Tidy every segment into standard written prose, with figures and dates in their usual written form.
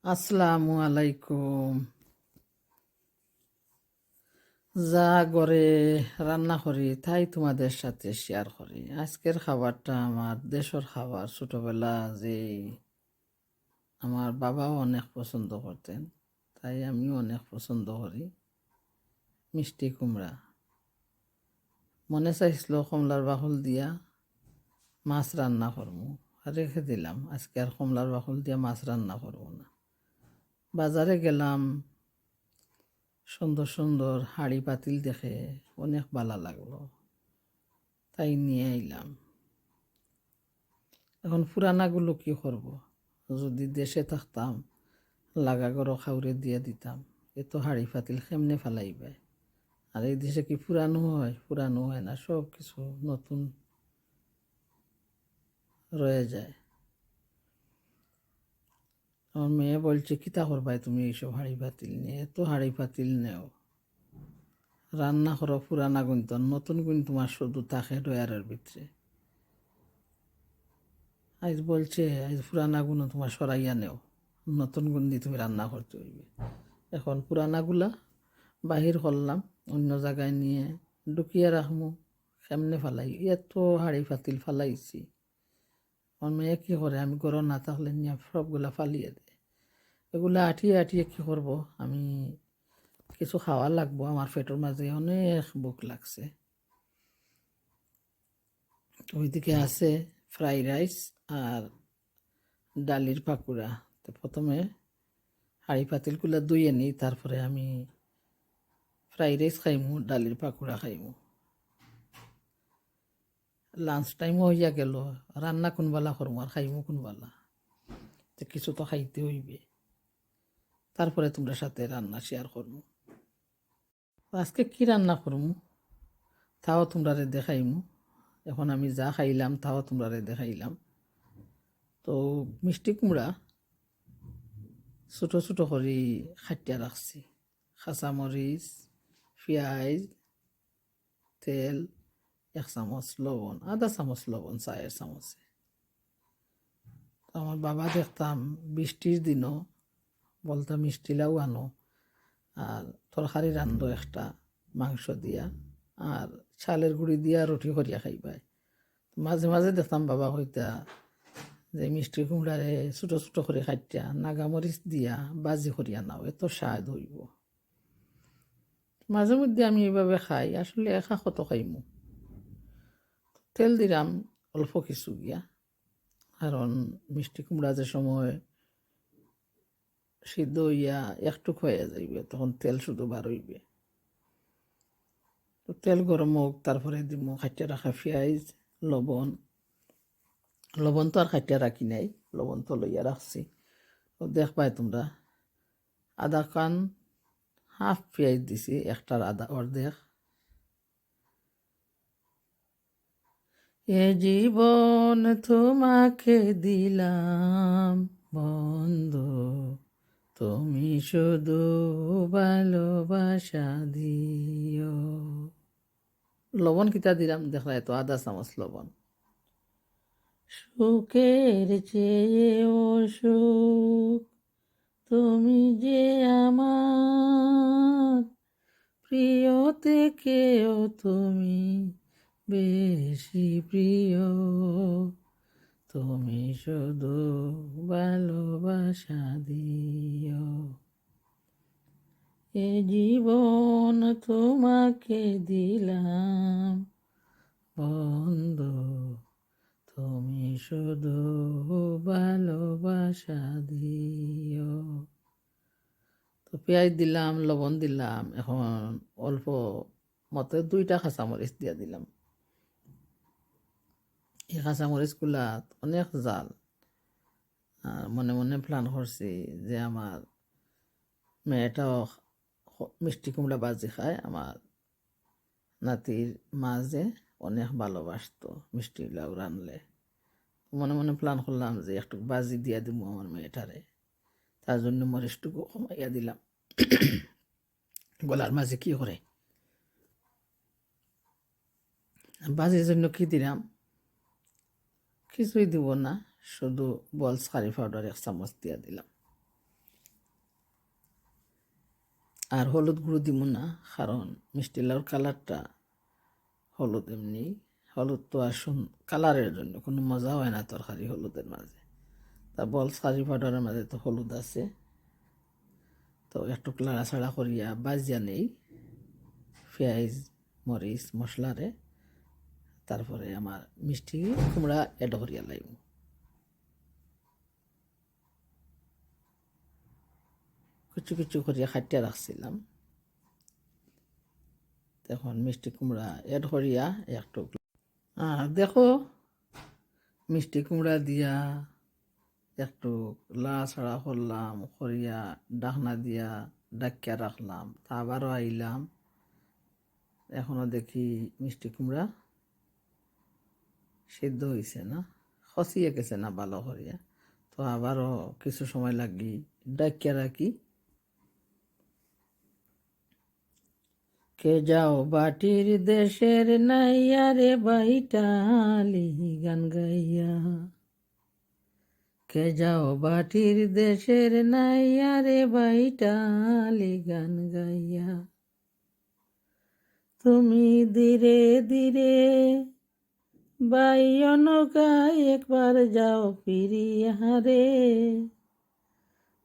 আসসালামু আলাইকুম। যা করে রান্না করি তাই তোমাদের সাথে শেয়ার করি। আজকের খাবারটা আমার দেশের খাবার। ছোটবেলা যে আমার বাবাও অনেক পছন্দ করতেন, তাই আমিও অনেক পছন্দ করি। মিষ্টি কুমড়া মনে চাইছিল কমলার বাকল দিয়া মাছ রান্না করবো, আর রেখে দিলাম। আজকে আর কমলার বাকল দিয়া মাছ রান্না করবো না। বাজারে গেলাম, সুন্দর সুন্দর হাঁড়ি পাতিল দেখে অনেক ভালো লাগলো, তাই নিয়ে আইলাম। এখন পুরানাগুলো কি করব? যদি দেশে থাকতাম লাগা গরো খাউরে দিয়ে দিতাম। এত হাঁড়ি পাতিল কেমনে ফেলাইবে? আর এই দেশে কি পুরানো হয়? পুরানো হয় না, সব কিছু নতুন রয়ে যায়। আমার মেয়ে বলছে কিতা করবাই তুমি এইসব হাঁড়ি পাতিল নিয়ে? এত হাঁড়ি পাতিল নেও, রান্না করো পুরানা গুণ, তো নতুন গুণ তোমার শুধু থাকে ডয়ারের ভিতরে। আজ বলছে আজ পুরানা গুণ তোমার সরাইয়া নেও, নতুন গুণ দিয়ে তুমি রান্না করতে হইবে। এখন পুরানাগুলা বাহির করলাম, অন্য জায়গায় নিয়ে ঢুকিয়ে রাখবো। কেমনে ফালাই? এত হাঁড়ি পাতিল ফালাইছি। আমার মেয়ে কী করে, আমি গরম না থাকলে নিয়ে সবগুলা ফালিয়ে দেয়। এগুলা আটিয়ে আটিয়ে কী করব? আমি কিছু খাওয়া লাগবো, আমার পেটের মাঝে অনেক বুক লাগছে। ওইদিকে আছে ফ্রাইড রাইস আর ডালির পাকুড়া। তো প্রথমে হাঁড়ি পাতিলগুলা ধুয়ে নিই, তারপরে আমি ফ্রাইড রাইস খাইমু, ডালির পাকুড়া খাইমু। লাঞ্চ টাইমও হইয়া গেল, রান্না কোনবেলা করবো আর খাইমু কোনবেলা? তো কিছু তো খাইতে হইবে, তারপরে তোমরা সাথে রান্না শেয়ার করবো। আজকে কি রান্না করবো তাও তোমরা দেখাইমু। এখন আমি যা খাইলাম তাও তোমরা দেখাইলাম। তো মিষ্টি কুমড়া ছোটো ছোটো করে খাটিয়া রাখছি। কাঁচামরিচ, পেঁয়াজ, তেল, 1 চামচ লবণ, আধা চামচ লবণ চায়ের চামচে। আমার বাবা দেখতাম বৃষ্টির দিনও বলতাম মিষ্টি লাউ আনো আর তরকারি রান্ধো একটা মাংস দিয়া, আর চালের গুঁড়ি দিয়া রুটি করিয়া খাইবাই। মাঝে মাঝে দেখতাম বাবা হইতা যে মিষ্টি কুমড়ারে ছোটো ছোটো করে খাইটিয়া নাগামরিচ দিয়া বাজি করিয়া নাও, এত স্বাদ হইব। মাঝে মধ্যে আমি এইভাবে খাই, আসলে একা কত খাইমু। তেল দিলাম অল্প কিছু গিয়া, কারণ মিষ্টি কুমড়া যে সময় সিদ্ধ হইয়া একটুক হয়ে যাইবে তখন তেল শুধু বার হইবে। তো তেল গরম হোক, তারপরে দিব খাইটিয়া রাখা পেঁয়াজ, লবণ। লবণ তো আর খাইটিয়া রাখি নাই, লবণ তো লইয়া রাখছি। তো দেখবাই তোমরা আধা কান হাফ পেঁয়াজ দিছি, একটার আধা অর্ধেক। এ জীবন তোমাকে দিলাম বন্ধু, তুমি শুধু ভালোবাসা দিও। লবণ কিতা দিলাম দেখলাই তো, আধা চামচ লবণ। সুখের চেয়ে অসুখ তুমি যে আমার, প্রিয় থেকেও তুমি বেশি প্রিয়, তুমি শুধু ভালোবাসা দিও। এ জীবন তোমাকে দিলাম বন্ধু, তুমি শুধু ভালোবাসা দিও। তো পেঁয়াজ দিলাম, লবণ দিলাম, এখন অল্প মতো 2টা কাঁচামরিচ দিয়া দিলাম। এই কাঁচামরিচগুলা অনেক জাল। আর মনে মনে প্ল্যান করছি যে আমার মেয়েটাও মিষ্টি কুমড়া বাজি খায়। আমার নাতির মা যে অনেক ভালোবাসতো মিষ্টি লাউ রানলে, মনে মনে প্ল্যান করলাম যে একটু বাজি দিয়া দিব আমার মেয়েটারে। তার জন্য মরিচটুকু কমাইয়া দিলাম। গলার মাঝে কি করে বাজির জন্য কি দিলাম? কিছুই দিব না, শুধু বলস কারি পাউডার 1 চামচ দিয়া দিলাম। আর হলুদ গুঁড়ো দিব না, কারণ মিষ্টি লাউর কালারটা হলুদ, এমনি হলুদ তো আর কালারের জন্য কোনো মজা হয় না তরকারি হলুদের মাঝে। তা বল কারি পাউডারের মাঝে তো হলুদ আছে, তো একটু লাড়াছাড়া করিয়া বাজিয়া নেই পেঁয়াজ মরিচ মশলারে। তারপরে আমার মিষ্টি কুমড়া এড করিয়া লাইব। কুচু কুচু করিয়া খাটিয়া রাখছিলাম, এখন মিষ্টি কুমড়া এড করিয়া একটু দেখো মিষ্টি কুমড়া দিয়া একটু লাড়াছাড়া করলাম, করিয়া ডাকনা দিয়া ডাকিয়া রাখলাম। তা আবারও আইলাম, এখনও দেখি মিষ্টি কুমড়া সিদ্ধ হয়েছে না, খসিয়ে গেছে না ভালো করিয়া। তো আবারও কিছু সময় লাগি ডাকিয়া রাখি। কে যাও বাটির দেশের নাইয়া রে বাইটালি গান গাইয়া, কে যাও বাটির দেশের নাইয়া রে বাইটালি গান গাইয়া, তুমি ধীরে ধীরে বাইয় নৌকায় একবার যাও ফিরিয়া রে,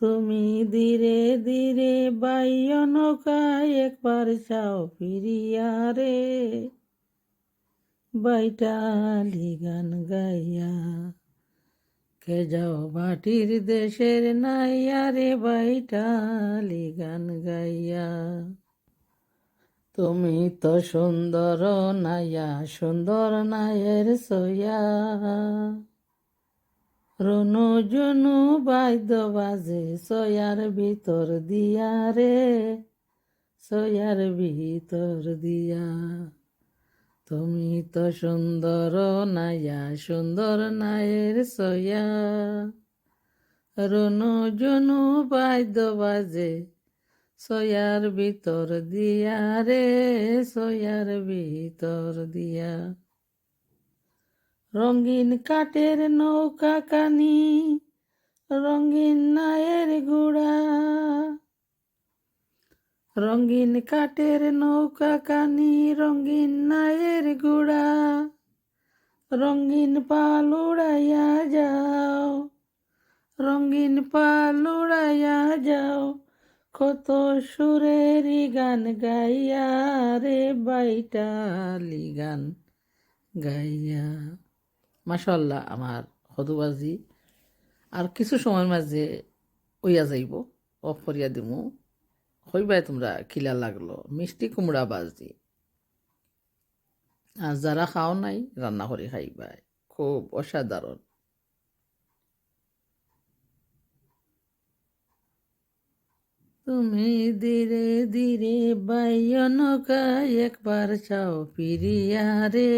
তুমি ধীরে ধীরে বাইয় নৌকায় একবার যাও ফিরিয়া রে, বাইটালি গান গাইয়া, কে যাও বাটির দেশের নাইয়া রে বাইটালি গান গাইয়া। তুমি তো সুন্দর নাইয়া সুন্দর নায়ের সইয়া, রনু জনু বাদ্য বাজে সয়ার ভিতর দিয়া রে, সয়ার ভিতর দিয়া। তুমি তো সুন্দর নাইয়া সুন্দর নায়ের সইয়া, রনু জনু বাদ্য বাজে সয়ার ভিতর দিয়া রে, সয়ার ভিতর দিয়া। রঙিন কাঠের নৌকা কানি রঙিন নায়ের ঘোড়া, রঙিন কাঠের নৌকা কানি রঙিন নায়ের ঘোড়া, রঙিন পাল উড়াইয়া যাও, রঙিন পাল উড়াইয়া যাও, কত সুরেরই গান গাইয়া রে বাইটালি গান গাইয়া। মাশাআল্লাহ, আমার হদুবাজি আর কিছু সময়ের মাঝে ওইয়া যাইব, অফ করিয়া দিমু। হইবাই তোমরা খিলা লাগলো মিষ্টি কুমড়া বাজি। আর যারা খাও নাই রান্না করে খাইবাই, খুব অসাধারণ। তুমি ধীরে ধীরে বাইয় নৌকায় একবার চাও ফিরিয়া রে,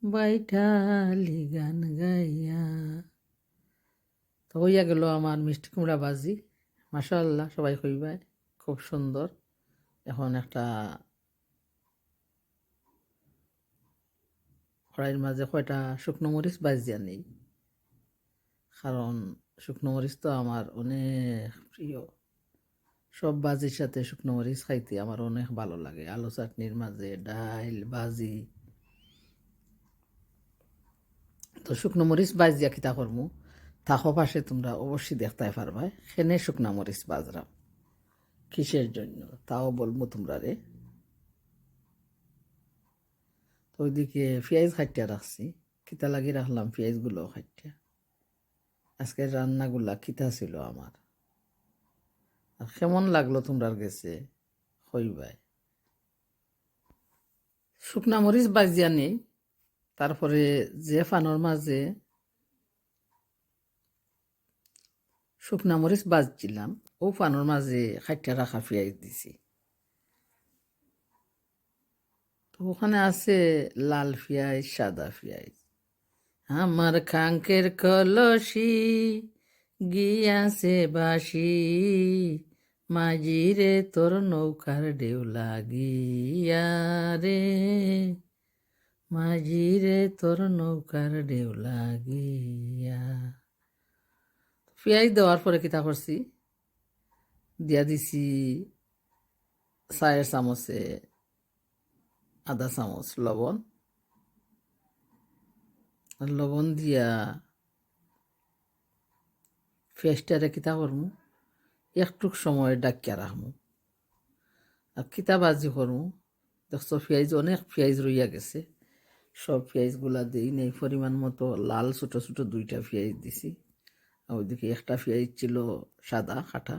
বাইঠালি গান গাইয়া। তো হইয়া গেল আমার মিষ্টি কুমড়া বাজি। মাশাআল্লাহ, সবাই কইবাই খুব সুন্দর। এখন একটা কড়াইয়ের মাঝে কয়টা শুকনো মরিচ বাজিয়া নেই, কারণ শুকনো মরিচ তো আমার অনেক প্রিয়। সব বাজির সাথে শুকনো মরিচ খাইতে আমার অনেক ভালো লাগে, আলু চাটনির মাঝে, ডাইল বাজি। তো শুকনো মরিচ বাজিয়া কিতা করমু, থাকো পাশে, তোমরা অবশ্যই দেখতে পারবাই সেনে শুকনা মরিচ বাজরাম কিসের জন্য তাও বলবো তোমরা রে। তো ওইদিকে পেঁয়াজ খাটিয়া রাখছি, কিতা লাগি রাখলাম পেঁয়াজগুলো খাটিয়া। আজকের রান্নাগুলা কিতা ছিল আমার, আর কেমন লাগলো তোমরার গেছে হইবাই। শুকনা মরিচ বাজিয়া নেই, তারপরে যে ফানোর মাঝে শুকনা মরিচ বাজছিলাম ও ফানোর মাঝে খাটিয়া রাখা পেঁয়াজ দিছি। তো ওখানে আছে লাল পেঁয়াজ সাদা পেঁয়াজ। আমার খাঙ্কের কলসি গিয়াছে বাসি, মাঝিরে তোর নৌকার ঢেউ লাগিয়া রে, মাঝিরে তোর নৌকার ঢেউ লাগিয়া। পেঁয়াজ দেওয়ার পরে কিতা করছি, দিয়া দিছি চায়ের চামচে আধা চামচ লবণ, লবণ দিয়া পেঁয়াজটারে কিতা করমু একটুক সময় ডাকিয়া রাখমু। আর কিতা বাজি করমু দেখছো পেঁয়াজ অনেক পেঁয়াজ রইয়া গেছে, সব পেঁয়াজগুলা দিই নেই, পরিমাণ মতো লাল ছোটো ছোটো 2টা পেঁয়াজ দিছি। আর ওইদিকে একটা পেঁয়াজ ছিল সাদা কাটা।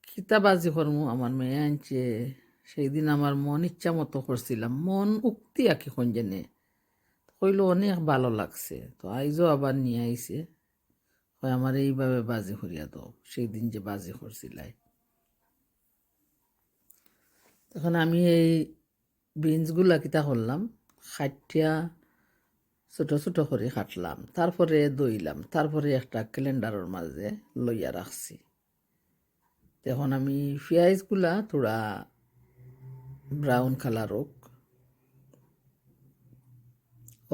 কিতা বাজি করমু আমার মেয়ে আনছে, সেই দিন আমার মন ইচ্ছা মতো করছিলাম, মন উক্তি আঁকি কোন জেনে কইলো অনেক ভালো লাগছে। তো আইজও আবার নিয়ে আইছে, হয় আমার এইভাবে বাজি করিয়া দাও, সেই দিন যে বাজি করছিলাই। তখন আমি এই বিনসগুলা কিতা করলাম, খাটিয়া ছোটো ছোটো করে কাটলাম, তারপরে দইলাম, তারপরে একটা ক্যালেন্ডারের মাঝে লইয়া রাখছি। তখন আমি পেঁয়াজগুলা থোড়া ব্রাউন কালার হোক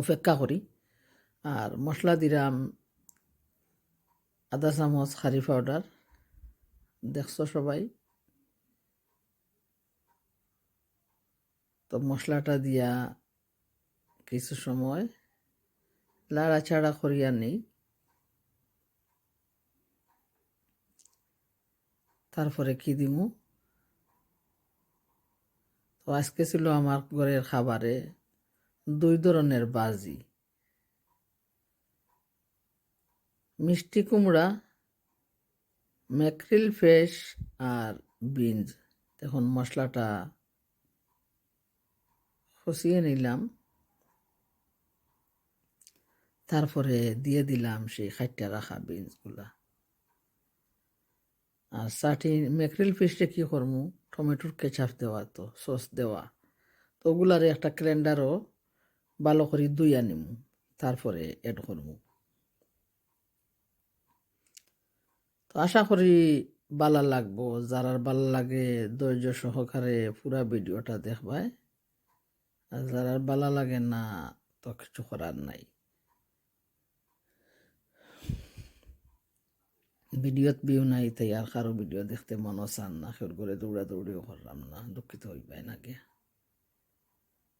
অপেক্ষা করি। আর মশলা দিলাম আধা চামচ কারি পাউডার, দেখছো সবাই। তো মশলাটা দিয়া কিছু সময় লাড়াচাড়া করিয়া নেই। তারপরে কি দিমু, তো আজকে ছিল আমার ঘরের খাবারে 2 ধরনের বাজি, মিষ্টি কুমড়া, ম্যাকরিল ফিশ আর বিনস। তখন মশলাটা কষিয়ে নিলাম, তারপরে দিয়ে দিলাম সেই খাইটা রাখা বিনসগুলা। আর ম্যাকরিল ফিশে কি করমু, টমেটোর কেচাপ দেওয়া, তো সস দেওয়া, তো ওগুলারে একটা ক্যালেন্ডারও ভালো করে ধুইয়া নিমু, তারপরে এড করমু। তো আশা করি ভালো লাগবো, যারা ভালো লাগে ধৈর্য সহকারে পুরা ভিডিওটা দেখবাই, আর যারা ভালো লাগে না তো কিছু করার নাই। ভিডিওত ভিউ নাই তাই আর কারো ভিডিও দেখতে মনও চান না, সের করে দৌড়িও করলাম না, দুঃখিত হইবাই না গে।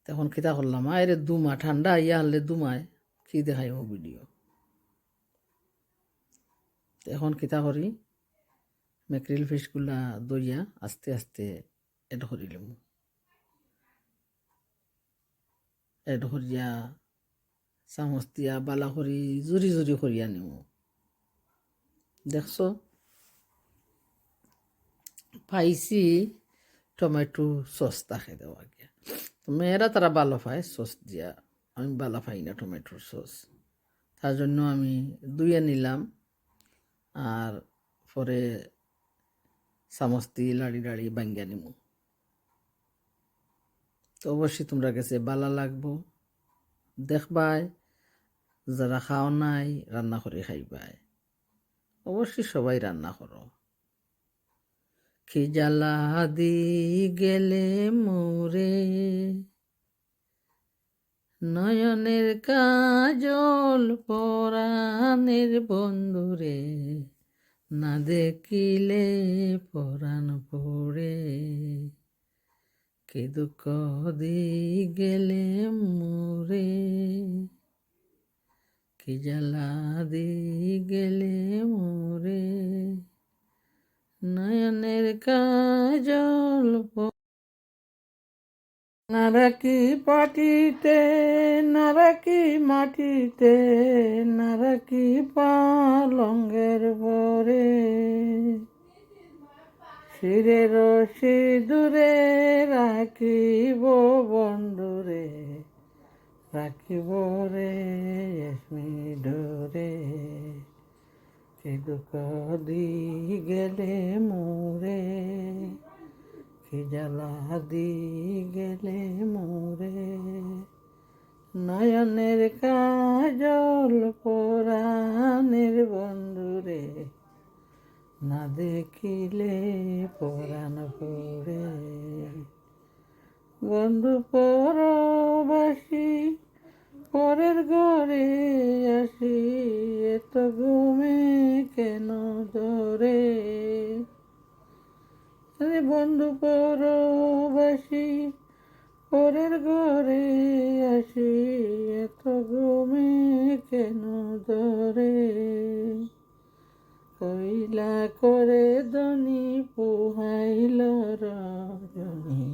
তখন কিতা করলাম, আরে দুমা ঠান্ডা ইয়া আনলে দুমায় কি দেখাইমু ভিডিও। এখন কিতা করি, ম্যাকরিল ফিশগুলা দইয়া আস্তে আস্তে এড করিলাম, এড করিয়া চামচ দিয়া বালা করি জুরি জুরি করিয়া নিব। দেখছো পাইছি টমেটো সস তাকে দেওয়া গিয়া। তো মেয়েরা তারা ভালো পায় সস দিয়া, আমি ভালো পাই না টমেটোর সস, তার জন্য আমি ধুয়ে নিলাম। আর পরে চামচ দিয়ে লাড়ি লাড়ি বাঙ্গিয়া নিব। তো অবশ্যই তোমরা কাছে ভালো লাগবো, দেখবাই, যারা খাও নাই রান্না করে খাইবাই। অবশ্যই সবাই রান্না করো। কি জ্বালা দি গেলে মোরে, নয়নের কাজল পরাণের বন্ধুরে, না দেখিলে পরাণ পড়ে, কি দুঃখ দি গেলে মোরে, কি জ্বালা দি গেলে মোরে, নয়নের কাজল নারাকি পাটিতে, নারাকি মাটিতে, নারাকি পালঙ্গের পরে, শিরের সিঁদুরে রাখিব বন্ধুরে, রাখিব রে ডরে, কি দুঃখ দি গেলে মোরে, কি জ্বালা দি গেলে মোরে, নয়নের কাজল পরাণের বন্ধুরে, না দেখিলে পরাণ পড়ে। বন্ধু পরবাসী পরের ঘরে আসি, এত এত ঘুমে কেন ধরে, আরে বন্ধু পরবাসী পরের ঘরে আসি, এত ঘুমে কেন ধরে, কইলা করে দনি পুহাইল রজনী,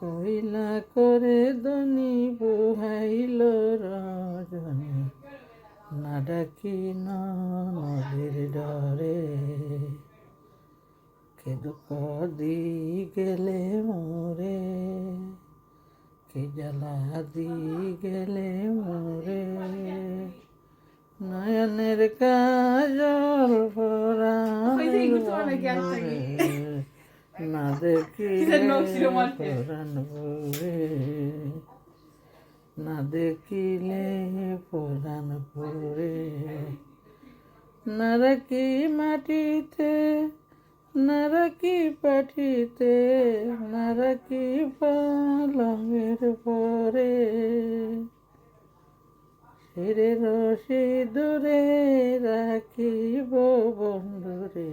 কইলা করে দনি পুহাইল রজনী, না ডাকি নদীর ডরে, কে দুঃখ দি গেলে মোরে, কে জ্বালা দি গেলে মোরে, নয়নের কাজল পরাণের বন্ধুরে, না দেখিলে পরাণ ভরে, না দেখিলে পরাণ ভরে, না রাখি মাটিতে, না রাখি পাঠিতে, না রাখি পালঙ্গের পরে, শিরে রশি দূরে রাখিব বন্ধুরে,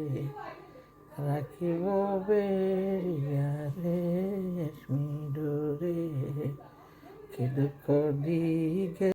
রাখিব বেরিয়া রেশমি ডোরে, কি দুঃখ দিগে